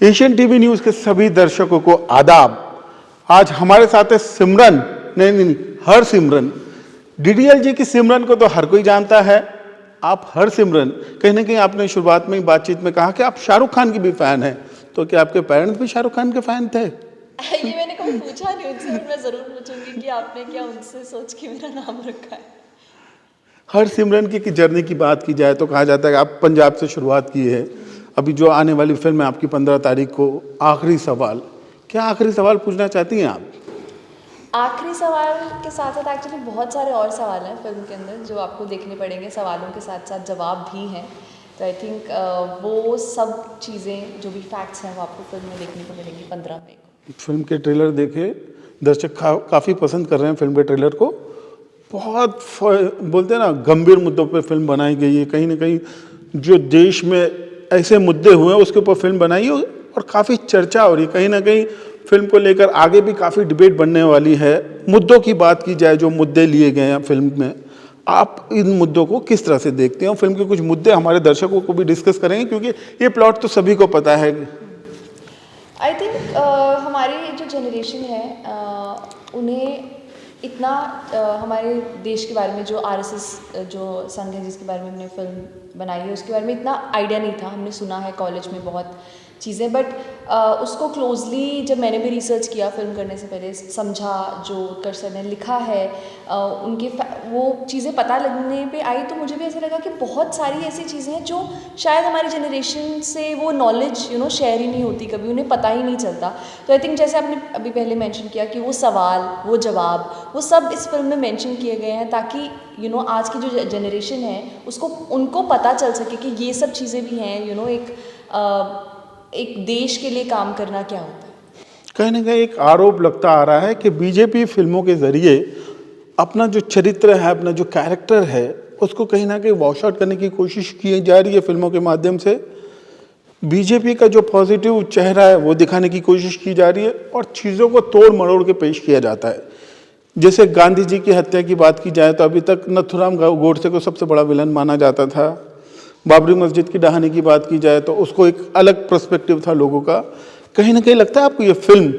Asian TV news के सभी दर्शकों को आदाब। आज हमारे साथ है सिमरन, नहीं, हर सिमरन। डीडीएल जी की सिमरन को तो हर कोई जानता है। आप हर सिमरन, कहीं ना कहीं आपने शुरुआत में ही बातचीत में कहा कि आप शाहरुख खान की भी फैन हैं, तो क्या आपके पेरेंट्स भी शाहरुख खान के फैन थे? ये मैंने कभी पूछा नहीं उनसे, और मैं ज़रूर पूछूंगी कि आपने क्या उनसे सोच के मेरा नाम रखा है। हर सिमरन की जर्नी की बात की जाए तो कहा जाता है कि आप पंजाब से शुरुआत की है। अभी जो आने वाली फिल्म है आपकी 15 तारीख को, आखिरी सवाल, क्या आखिरी सवाल पूछना चाहती हैं आप? आखिरी सवाल के साथ साथ एक्चुअली बहुत सारे और सवाल हैं फिल्म के अंदर जो आपको देखने पड़ेंगे। सवालों के साथ साथ जवाब भी हैं, तो आई थिंक वो सब चीज़ें जो भी फैक्ट्स हैं वो आपको फिल्म में देखने को मिलेंगी 15 मई को। फिल्म के ट्रेलर देखे, दर्शक काफ़ी पसंद कर रहे हैं फिल्म के ट्रेलर को। बहुत बोलते हैं ना, गंभीर मुद्दों पर फिल्म बनाई गई है। कहीं ना कहीं जो देश में ऐसे मुद्दे हुए हैं उसके ऊपर फिल्म बनाई है और काफ़ी चर्चा हो रही है। कहीं ना कहीं फिल्म को लेकर आगे भी काफ़ी डिबेट बनने वाली है। मुद्दों की बात की जाए, जो मुद्दे लिए गए हैं फिल्म में, आप इन मुद्दों को किस तरह से देखते हैं? और फिल्म के कुछ मुद्दे हमारे दर्शकों को भी डिस्कस करेंगे, क्योंकि ये प्लॉट तो सभी को पता है। आई थिंक हमारी जो जनरेशन है उन्हें इतना हमारे देश के बारे में, जो आरएसएस जो संघ है जिसके बारे में हमने फिल्म बनाई है, उसके बारे में इतना आइडिया नहीं था। हमने सुना है कॉलेज में बहुत चीज़ें, बट उसको क्लोजली जब मैंने भी रिसर्च किया फिल्म करने से पहले, समझा जो उत्कर्ष सर ने लिखा है, उनके वो चीज़ें पता लगने पे आई, तो मुझे भी ऐसा लगा कि बहुत सारी ऐसी चीज़ें हैं जो शायद हमारी जनरेशन से वो नॉलेज शेयर ही नहीं होती, कभी उन्हें पता ही नहीं चलता। तो आई थिंक जैसे आपने अभी पहले मेंशन किया कि वो सवाल, वो जवाब, वो सब इस फिल्म में मेंशन किए गए हैं, ताकि आज की जो जनरेशन है उसको उनको पता चल सके कि ये सब चीज़ें भी हैं। एक देश के लिए काम करना क्या होता है। कहीं ना कहीं एक आरोप लगता आ रहा है कि बीजेपी फिल्मों के जरिए अपना जो चरित्र है, अपना जो कैरेक्टर है, उसको कहीं ना कहीं वॉश आउट करने की कोशिश की जा रही है फिल्मों के माध्यम से। बीजेपी का जो पॉजिटिव चेहरा है वो दिखाने की कोशिश की जा रही है और चीज़ों को तोड़ मरोड़ के पेश किया जाता है। जैसे गांधी जी की हत्या की बात की जाए तो अभी तक नथुराम गोडसे को सबसे बड़ा विलन माना जाता था। बाबरी मस्जिद की ढहाने की बात की जाए तो उसको एक अलग पर्सपेक्टिव था लोगों का। कहीं ना कहीं लगता है आपको ये फिल्म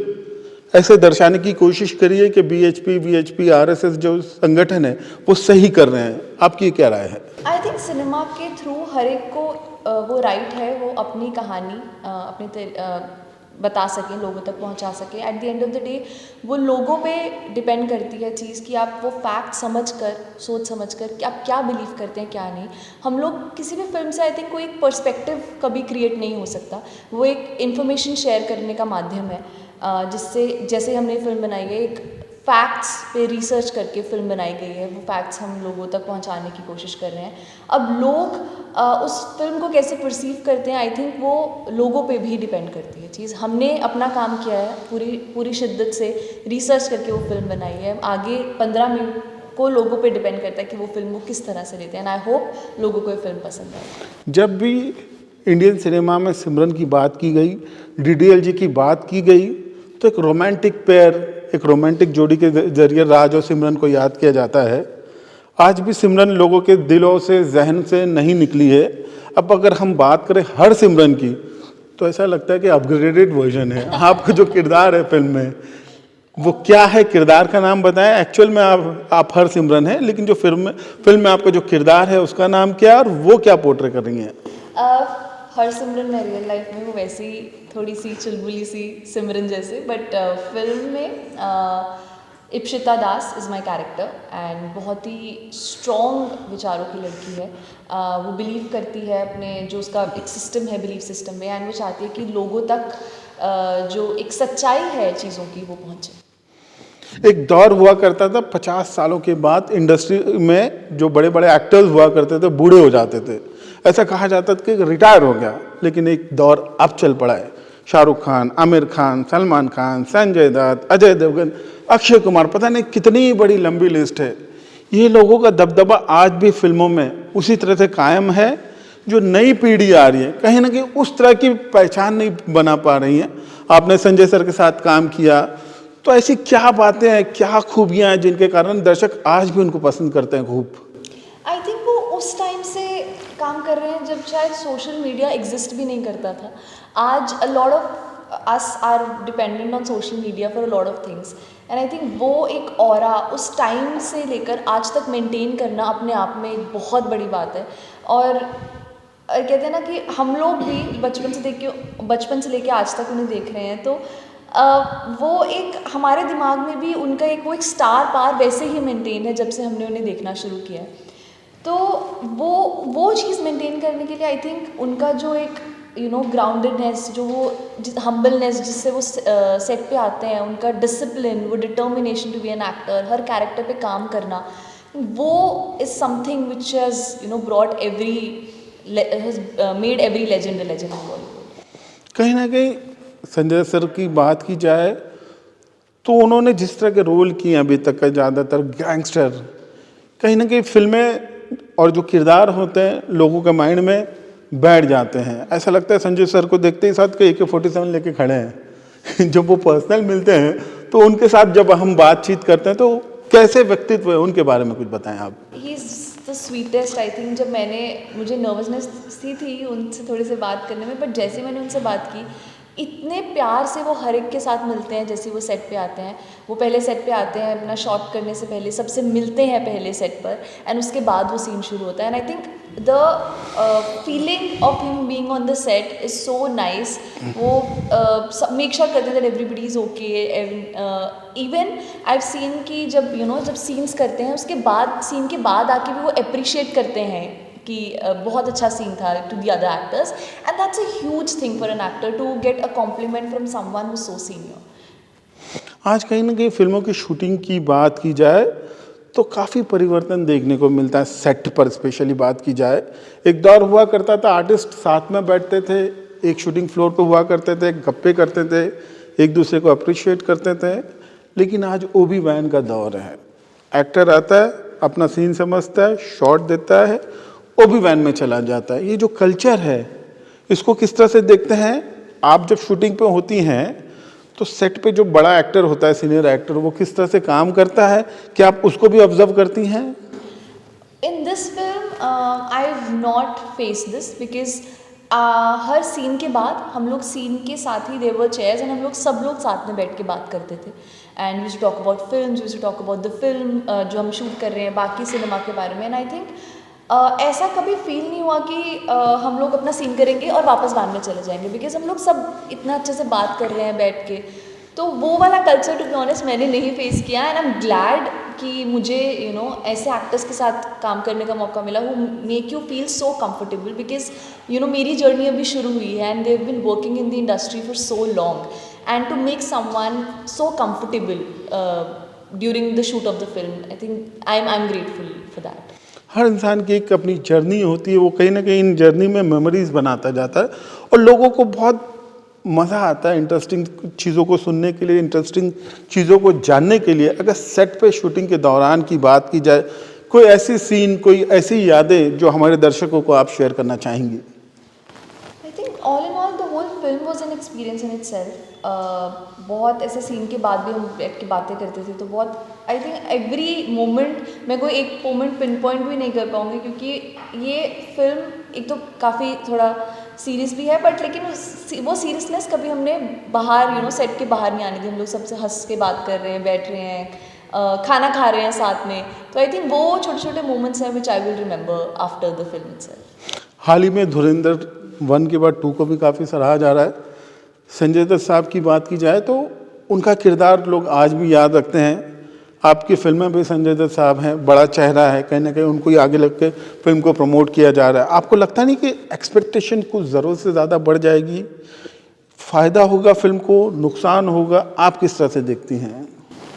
ऐसे दर्शाने की कोशिश करी है कि वीएचपी आरएसएस जो संगठन है वो सही कर रहे हैं? आपकी क्या राय है? आई थिंक सिनेमा के थ्रू हर एक को वो राइट है वो अपनी कहानी बता सकें, लोगों तक पहुंचा सकें। At the end of the day वो लोगों पे डिपेंड करती है चीज़ कि आप वो फैक्ट समझ कर, सोच समझ कर कि आप क्या बिलीव करते हैं, क्या नहीं। हम लोग किसी भी फिल्म से आई थिंक कोई एक पर्सपेक्टिव कभी क्रिएट नहीं हो सकता। वो एक इन्फॉर्मेशन शेयर करने का माध्यम है, जिससे जैसे हमने फिल्म बनाई है, एक फैक्ट्स पे रिसर्च करके फिल्म बनाई गई है, वो फैक्ट्स हम लोगों तक पहुंचाने की कोशिश कर रहे हैं। अब लोग उस फिल्म को कैसे परसीव करते हैं, आई थिंक वो लोगों पे भी डिपेंड करती है चीज़। हमने अपना काम किया है, पूरी शिद्दत से रिसर्च करके वो फिल्म बनाई है। आगे 15 मिनट को लोगों पे डिपेंड करता है कि वो फिल्म वो किस तरह से लेते हैं। एंड आई होप लोगों को ये फिल्म पसंद आए। जब भी इंडियन सिनेमा में सिमरन की बात की गई, डीडीएल जी की बात की गई, तो एक रोमांटिक पेयर, एक रोमांटिक जोड़ी के जरिए राज और सिमरन को याद किया जाता है। आज भी सिमरन लोगों के दिलों से, जहन से नहीं निकली है। अब अगर हम बात करें हर सिमरन की, तो ऐसा लगता है कि अपग्रेडेड वर्जन है। आपका जो किरदार है फिल्म में, वो क्या है? किरदार का नाम बताएं। एक्चुअल में आप हर सिमरन है, लेकिन जो फिल्म में आपका जो किरदार है उसका नाम क्या है और वो क्या पोर्ट्रे कर रही हैं? हर सिमरन में रियल लाइफ में वो वैसी थोड़ी सी चुलबुली सी सिमरन जैसे, बट फिल्म में इप्शिता दास इज़ माई कैरेक्टर एंड बहुत ही स्ट्रॉन्ग विचारों की लड़की है। वो बिलीव करती है अपने, जो उसका एक सिस्टम है, बिलीफ सिस्टम में, एंड वो चाहती है कि लोगों तक जो एक सच्चाई है चीज़ों की वो पहुँचे। एक दौर हुआ करता था 50 सालों के बाद इंडस्ट्री में जो बड़े बड़े एक्टर्स हुआ करते थे बूढ़े हो जाते थे। ऐसा कहा जाता था कि रिटायर हो गया, लेकिन एक दौर अब चल पड़ा है। शाहरुख खान, आमिर खान, सलमान खान, संजय दत्त, अजय देवगन, अक्षय कुमार, पता नहीं कितनी बड़ी लंबी लिस्ट है। ये लोगों का दबदबा आज भी फिल्मों में उसी तरह से कायम है। जो नई पीढ़ी आ रही है कहीं ना कहीं उस तरह की पहचान नहीं बना पा रही है। आपने संजय सर के साथ काम किया, तो ऐसी क्या बातें हैं, क्या खूबियां हैं जिनके कारण दर्शक आज भी उनको पसंद करते हैं खूब? आई थिंक वो उस टाइम से काम कर रहे हैं जब शायद सोशल मीडिया एग्जिस्ट भी नहीं करता था। आज a lot of us are dependent on social media for a lot of things, and I think वो एक ऑरा उस टाइम से लेकर आज तक मेंटेन करना अपने आप में एक बहुत बड़ी बात है। और कहते हैं ना कि हम लोग भी बचपन से लेके आज तक उन्हें देख रहे हैं, तो वो एक हमारे दिमाग में भी उनका एक स्टार पार वैसे ही मेंटेन है जब से हमने उन्हें देखना शुरू किया है। तो वो चीज़ मेंटेन करने के लिए आई थिंक उनका जो एक ग्राउंडेडनेस, जो वो हम्बलनेस जिससे वो सेट पे आते हैं, उनका डिसिप्लिन, वो determination to be an actor, हर कैरेक्टर पे काम करना, वो is something which has brought made every legend a legend in Bollywood. कहीं ना कहीं संजय सर की बात की जाए तो उन्होंने जिस तरह के रोल किए अभी तक का, ज़्यादातर गैंगस्टर, कहीं ना कहीं फिल्में और जो किरदार होते हैं लोगों के माइंड में बैठ जाते हैं। ऐसा लगता है संजय सर को देखते ही साथ के AK-47 लेके खड़े हैं। जब वो पर्सनल मिलते हैं तो उनके साथ जब हम बातचीत करते हैं तो कैसे व्यक्तित्व है, उनके बारे में कुछ बताएं आप। He is the sweetest. I think जब मुझे नर्वसनेस थी उनसे थोड़े से बात करने में, बट जैसे मैंने उनसे बात की, इतने प्यार से वो हर एक के साथ मिलते हैं। जैसे वो सेट पे आते हैं, वो पहले सेट पे आते हैं, अपना शॉट करने से पहले सबसे मिलते हैं पहले सेट पर, एंड उसके बाद वो सीन शुरू होता है। And I think the feeling of him being on the set is so nice. वो मेक श्योर करते हैं that everybody is okay. Even I have seen कि जब सीन्स करते हैं उसके बाद, सीन के बाद आके भी वो अप्रिशिएट करते हैं कि बहुत अच्छा सीन था to the other actors, and that's a huge thing for an actor to get a compliment from someone who is so senior. आज कहीं ना कहीं फिल्मों की शूटिंग की बात की जाए तो काफ़ी परिवर्तन देखने को मिलता है। सेट पर स्पेशली बात की जाए, एक दौर हुआ करता था आर्टिस्ट साथ में बैठते थे, एक शूटिंग फ्लोर पर हुआ करते थे, गप्पे करते थे, एक दूसरे को अप्रिशिएट करते थे। लेकिन आज ओबी वैन का दौर है। एक्टर आता है, अपना सीन समझता है, शॉट देता है, ओबी वैन में चला जाता है। ये जो कल्चर है इसको किस तरह से देखते हैं आप? जब शूटिंग पे होती हैं तो सेट पे जो बड़ा एक्टर होता है, सीनियर एक्टर, वो किस तरह से काम करता है, क्या आप उसको भी ऑब्जर्व करती हैं? In this film I have not face this because हर सीन के बाद हम लोग सीन के साथ ही देयर वर चेयर्स, एंड हम लोग सब लोग साथ में बैठ के बात करते थे, and we used to talk about films, we used to talk about the film जो हम शूट कर रहे हैं, बाकी सिनेमा के बारे में। एंड आई थिंक ऐसा कभी फील नहीं हुआ कि हम लोग अपना सीन करेंगे और वापस बाद में चले जाएंगे, बिकॉज हम लोग सब इतना अच्छे से बात कर रहे हैं बैठ के। तो वो वाला कल्चर टू बी ऑनेस्ट मैंने नहीं फेस किया, एंड आई एम ग्लैड कि मुझे ऐसे एक्टर्स के साथ काम करने का मौका मिला who make you feel so comfortable, because मेरी जर्नी अभी शुरू हुई है, and they have been working in the industry for so long, and to make someone so comfortable during the shoot of the film, I think I am grateful for that. हर इंसान की एक अपनी journey होती है, वो कहीं ना कहीं इन जर्नी में मेमोरीज बनाता जाता है और लोगों को बहुत मज़ा आता है इंटरेस्टिंग चीज़ों को सुनने के लिए, इंटरेस्टिंग चीज़ों को जानने के लिए। अगर सेट पे शूटिंग के दौरान की बात की जाए, कोई ऐसी सीन, कोई ऐसी यादें जो हमारे दर्शकों को आप शेयर करना चाहेंगी? I think all in all the whole film was an experience in itself. बहुत ऐसे सीन के बाद भी हम बैठ के बातें करते थे, तो बहुत आई थिंक एवरी मोमेंट, मैं कोई एक मोमेंट पिन पॉइंट भी नहीं कर पाऊँगी, क्योंकि ये फिल्म एक तो काफ़ी थोड़ा सीरियस भी है, बट लेकिन वो सीरियसनेस कभी हमने बाहर सेट के बाहर नहीं आने दी। हम लोग सबसे हंस के बात कर रहे हैं, बैठ रहे हैं, खाना खा रहे हैं साथ में, तो आई थिंक वो छोटे छोटे मोमेंट्स हैं which I will remember after the film itself. हाल ही में धुरंधर 1 के बाद 2 को भी काफ़ी सराहा जा रहा है। संजय दत्त साहब की बात की जाए तो उनका किरदार लोग आज भी याद रखते हैं। आपकी फिल्में भी संजय दत्त साहब हैं, बड़ा चेहरा है, कहीं ना कहीं उनको ही आगे लग के फिल्म को प्रमोट किया जा रहा है। आपको लगता नहीं कि एक्सपेक्टेशन कुछ ज़रूरत से ज़्यादा बढ़ जाएगी? फ़ायदा होगा फिल्म को, नुकसान होगा? आप किस तरह से देखती हैं?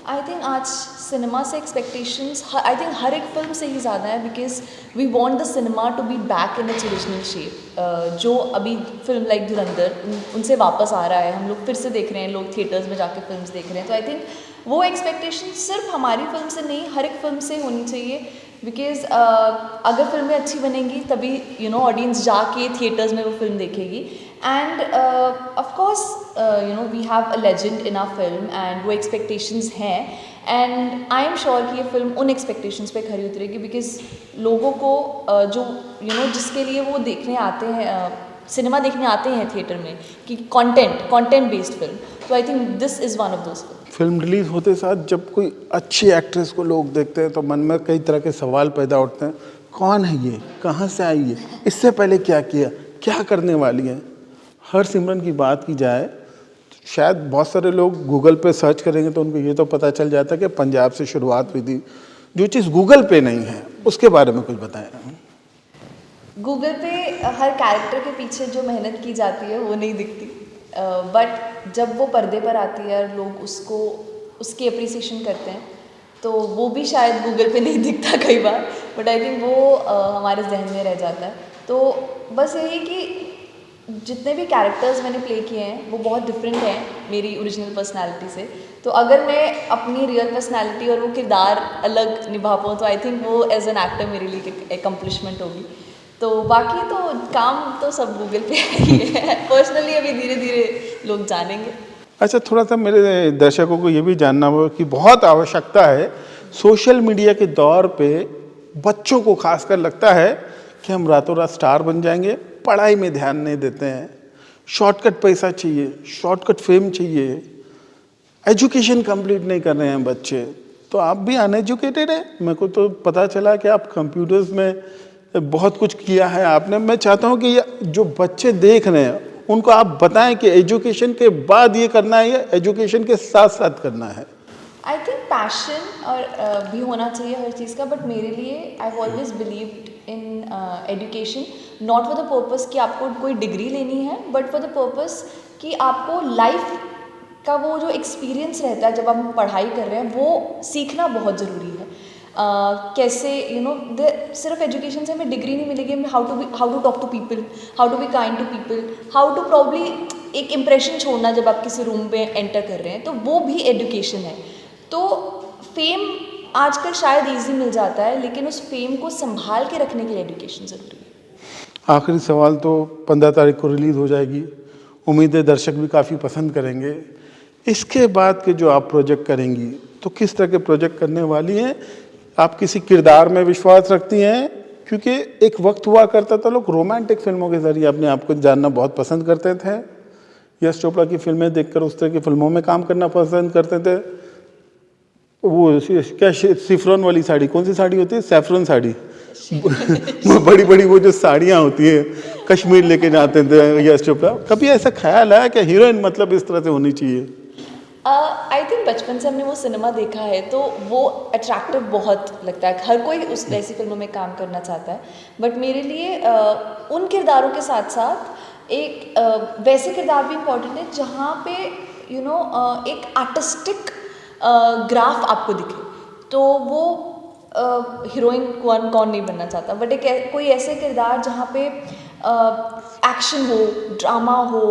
आई थिंक आज सिनेमा से एक्सपेक्टेशंस आई थिंक हर एक फिल्म से ही ज़्यादा है, because we want the cinema to be back in its original shape. जो अभी फिल्म लाइक धुरंधर उनसे वापस आ रहा है, हम लोग फिर से देख रहे हैं, लोग थिएटर्स में जाके फिल्म्स देख रहे हैं, तो आई थिंक वो एक्सपेक्टेशन सिर्फ हमारी फिल्म से नहीं, हर एक फिल्म से होनी चाहिए बिकॉज अगर फिल्में अच्छी बनेंगी तभी ऑडियंस जाके थिएटर्स में वो फिल्म देखेगी. And of course we have a legend in our film and वो एक्सपेक्टेशंस हैं. एंड आई एम श्योर कि ये फिल्म उन एक्सपेक्टेशंस पे खरी उतरेगी, बिकॉज लोगों को जो जिसके लिए वो देखने आते हैं, सिनेमा देखने आते हैं थिएटर में, कि कंटेंट बेस्ड फिल्म. तो I think this is one of those film. Film release होते साथ जब कोई अच्छी एक्ट्रेस को लोग देखते हैं तो मन में कई तरह के सवाल पैदा होते हैं. कौन है ये, कहाँ से आई है, इससे पहले क्या किया, क्या करने वाली है. हरसिमरन की बात की जाए तो शायद बहुत सारे लोग गूगल पे सर्च करेंगे तो उनको ये तो पता चल जाता है कि पंजाब से शुरुआत हुई थी. जो चीज़ गूगल पे नहीं है उसके बारे में कुछ बताएं. गूगल पे हर कैरेक्टर के पीछे जो मेहनत की जाती है वो नहीं दिखती, बट जब वो पर्दे पर आती है और लोग उसकी अप्रिसिएशन करते हैं तो वो भी शायद गूगल पे नहीं दिखता कई बार, बट आई थिंक वो हमारे जहन में रह जाता है. तो बस यही कि जितने भी कैरेक्टर्स मैंने प्ले किए हैं वो बहुत डिफरेंट हैं मेरी ओरिजिनल पर्सनालिटी से. तो अगर मैं अपनी रियल पर्सनालिटी और वो किरदार अलग निभा पाऊँ तो आई थिंक वो एज एन एक्टर मेरे लिए एक अकम्पलिशमेंट होगी. तो बाकी तो काम तो सब गूगल पे ही है. पर्सनली अभी धीरे धीरे लोग जानेंगे. अच्छा, थोड़ा सा मेरे दर्शकों को ये भी जानना होगा कि बहुत आवश्यकता है सोशल मीडिया के दौर पे, बच्चों को खासकर लगता है कि हम रातों रात स्टार बन जाएंगे, पढ़ाई में ध्यान नहीं देते हैं, शॉर्टकट पैसा चाहिए, शॉर्टकट फेम चाहिए, एजुकेशन कंप्लीट नहीं कर रहे हैं बच्चे. तो आप भी अनएजुकेटेड हैं. मेरे को तो पता चला कि आप कंप्यूटर्स में बहुत कुछ किया है आपने. मैं चाहता हूँ कि ये जो बच्चे देख रहे हैं उनको आप बताएं कि एजुकेशन के बाद ये करना है या एजुकेशन के साथ साथ करना है. आई थिंक पैशन और भी होना चाहिए हर चीज़ का, बट मेरे लिए I always believed in education not for the purpose कि आपको कोई डिग्री लेनी है, बट फॉर द पर्पस कि आपको लाइफ का वो जो एक्सपीरियंस रहता है जब आप पढ़ाई कर रहे हैं वो सीखना बहुत ज़रूरी है. कैसे सिर्फ एजुकेशन से हमें डिग्री नहीं मिलेगी, हमें how to talk to people, how to be kind to people, how to probably एक इम्प्रेशन छोड़ना जब आप किसी रूम पे एंटर कर रहे हैं, तो वो भी एजुकेशन है. तो फेम आजकल शायद इजी मिल जाता है, लेकिन उस फेम को संभाल के रखने के लिए एजुकेशन ज़रूरी है. आखिरी सवाल, तो 15 तारीख को रिलीज़ हो जाएगी, उम्मीद है दर्शक भी काफ़ी पसंद करेंगे. इसके बाद के जो आप प्रोजेक्ट करेंगी तो किस तरह के प्रोजेक्ट करने वाली हैं? आप किसी किरदार में विश्वास रखती हैं? क्योंकि एक वक्त हुआ करता था लोग रोमांटिक फिल्मों के ज़रिए अपने आप को जानना बहुत पसंद करते थे. यश चोपड़ा की फिल्में देखकर उस तरह की फिल्मों में काम करना पसंद करते थे. वो क्या सिफ्रॉन वाली साड़ी, कौन सी साड़ी होती है, सैफरन साड़ी, बड़ी बड़ी वो जो साड़ियाँ होती हैं, कश्मीर लेके जाते थे यश चोपड़ा. कभी ऐसा ख्याल आया कि हीरोइन मतलब इस तरह से होनी चाहिए? आई थिंक बचपन से हमने वो सिनेमा देखा है तो वो अट्रैक्टिव बहुत लगता है. हर कोई उस ऐसी फिल्मों में काम करना चाहता है, बट मेरे लिए उन किरदारों के साथ साथ एक वैसे किरदार भी इम्पोर्टेंट है जहाँ पे एक आर्टिस्टिक ग्राफ आपको दिखे. तो वो हीरोइन कौन नहीं बनना चाहता, बट एक कोई ऐसे किरदार जहाँ पे एक्शन हो, ड्रामा हो,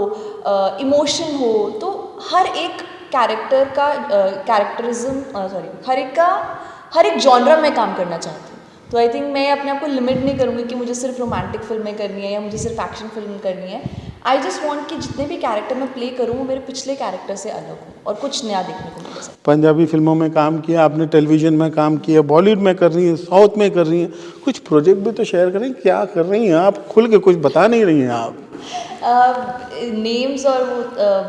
इमोशन हो. तो हर एक कैरेक्टर का हर एक जॉनरा में काम करना चाहती हूँ. तो आई थिंक मैं अपने आप को लिमिट नहीं करूँगी कि मुझे सिर्फ रोमांटिक फिल्में करनी है या मुझे सिर्फ एक्शन फिल्म करनी है. आई जस्ट वांट कि जितने भी कैरेक्टर मैं प्ले करूँ वो मेरे पिछले कैरेक्टर से अलग हो और कुछ नया देखने को मिले. पंजाबी फिल्मों में काम किया आपने, टेलीविजन में काम किया, बॉलीवुड में कर रही हैं, साउथ में कर रही हैं, कुछ प्रोजेक्ट भी तो शेयर करें. क्या कर रही हैं आप? खुल के कुछ बता नहीं रही हैं आप. नेम्स और वो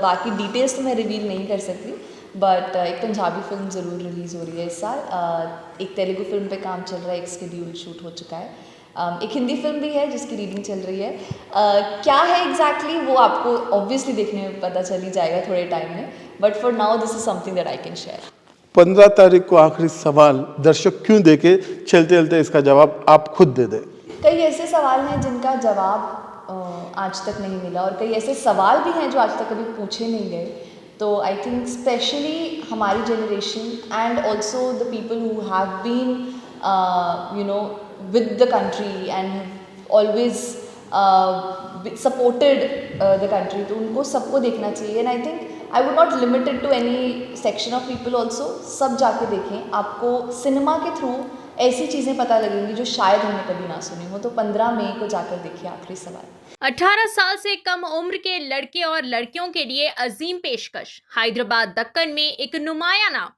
बाकी डिटेल्स तो मैं रिवील नहीं कर सकती, बट एक पंजाबी फिल्म ज़रूर रिलीज़ हो रही है इस साल. एक तेलुगु फिल्म पे काम चल रहा है, एक शेड्यूल शूट हो चुका है. एक हिंदी फिल्म भी है जिसकी रीडिंग चल रही है. क्या है एग्जैक्टली वो आपको ऑब्वियसली देखने में पता चल ही जाएगा थोड़े टाइम में, but for now this is something that I can share. 15 तारीख को आखिरी सवाल, दर्शक क्यों देखे, चलते चलते इसका जवाब आप खुद दे दें. कई ऐसे सवाल हैं जिनका जवाब आज तक नहीं मिला और कई ऐसे सवाल भी हैं जो आज तक कभी पूछे नहीं गए. तो आई थिंक स्पेशली हमारी generation and also the people who have been with the country and always supported the country, तो उनको सबको देखना चाहिए. and I think I would not limit it to any section of people also. सब जाके देखें. आपको सिनेमा के थ्रू ऐसी चीज़ें पता लगेंगी जो शायद हमने कभी ना सुनी हो। तो 15 मई को जाकर देखिए आखिरी सवाल। 18 साल से कम उम्र के लड़के और लड़कियों के लिए अजीम पेशकश। हैदराबाद दक्कन में एक नुमाया नाम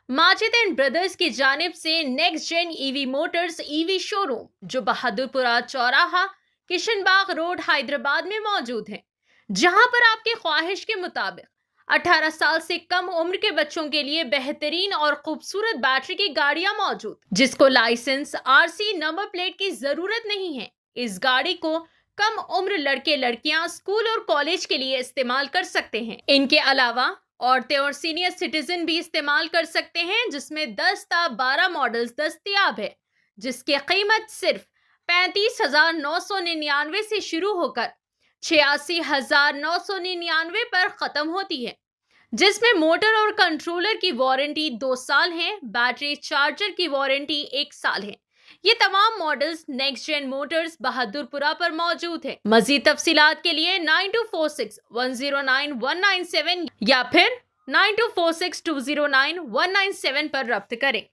माजिद एंड ब्रदर्स की जानिब से next gen EV motors EV showroom, जो बहादुरपुरा चौराहा किशनबाग रोड हैदराबाद में मौजूद है, जहां पर आपकी ख्वाहिश के मुताबिक 18 साल से कम उम्र के बच्चों के लिए बेहतरीन और खूबसूरत बैटरी की गाड़ियां मौजूद, जिसको लाइसेंस, आरसी, नंबर प्लेट की जरूरत नहीं है। इस गाड़ी को कम उम्र लड़के लड़कियां स्कूल और कॉलेज के लिए इस्तेमाल कर सकते हैं। इनके अलावा औरतें और सीनियर सिटीजन भी इस्तेमाल कर सकते हैं, जिसमें 10 ता 12 मॉडल्स दस्तयाब है, जिसकी कीमत सिर्फ 35,999 से शुरू होकर 86,999 पर खत्म होती है, जिसमें मोटर और कंट्रोलर की वारंटी 2 साल है, बैटरी चार्जर की वारंटी 1 साल है। ये तमाम models next gen motors Bahadurpura पर मौजूद है। मजीद तफसीलात के लिए 9246109197 या फिर 9246209197 पर रब्त करें।